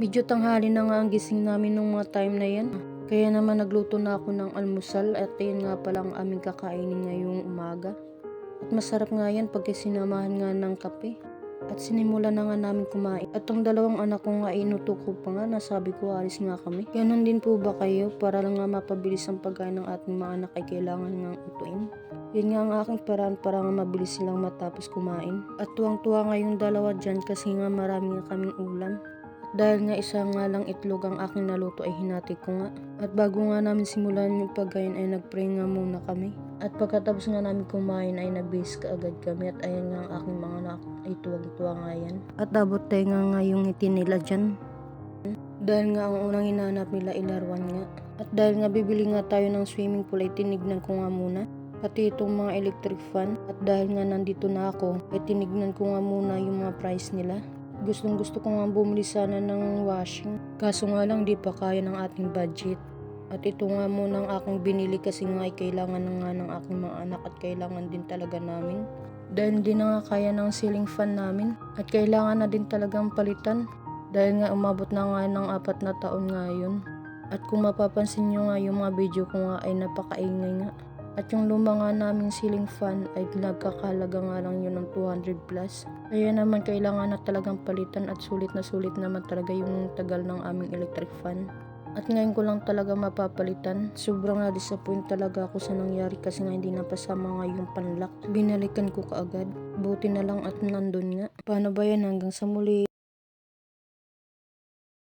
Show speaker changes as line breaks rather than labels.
Medyo tanghali na nga ang gising namin nung mga time na yan. Kaya naman nagluto na ako ng almusal at yun nga pala ang aming kakainin ngayong umaga. At masarap nga yan pag sinamahan nga ng kape. At sinimulan na nga namin kumain. At ang dalawang anak ko nga inuto ko pa nga, nasabi ko alis nga kami. Ganon din po ba kayo? Para lang nga mapabilis ang pagkain ng ating mga anak ay kailangan nga utuin. Yun nga ang aking paraan para nga mabilis silang matapos kumain. At tuwang-tuwa nga yung dalawa dyan kasi nga marami nga kaming ulam. Dahil nga isa nga lang itlog ang aking naluto ay hinati ko nga. At bago nga namin simulan yung pagkain ay nagpray nga muna kami. At pagkatapos nga namin kumain ay nag-base ka agad kami at ayan nga ang aking mga anak ay tuwang-tuwa nga yan. At abot tayo nga yung ngiti nila dyan. Dahil nga ang unang hinahanap nila ilaruan nga. At dahil nga bibili nga tayo ng swimming pool ay tinignan ko nga muna. Pati itong mga electric fan. At dahil nga nandito na ako ay tinignan ko nga muna yung mga price nila. Gustong gusto ko nga bumili sana ng washing. Kaso nga lang di pa kaya ng ating budget. At ito nga muna ang aking binili kasi nga ay kailangan na nga ng aking mga anak at kailangan din talaga namin. Dahil hindi na nga kaya ng ceiling fan namin. At kailangan na din talagang palitan. Dahil nga umabot na nga ng 4 na taon nga yun. At kung mapapansin nyo nga yung mga video ko nga ay napakaingay nga. At yung luma nga naming ceiling fan ay nagkakalaga nga lang yun ng 200 plus. Kaya naman kailangan na talagang palitan at sulit naman talaga yung tagal ng aming electric fan. At ngayon ko lang talaga mapapalitan. Sobrang na-disappoint talaga ako sa nangyari kasi nga hindi napasama nga yung panlock. Binalikan ko kaagad. Buti na lang at nandun nga. Paano ba yan? Hanggang sa muli.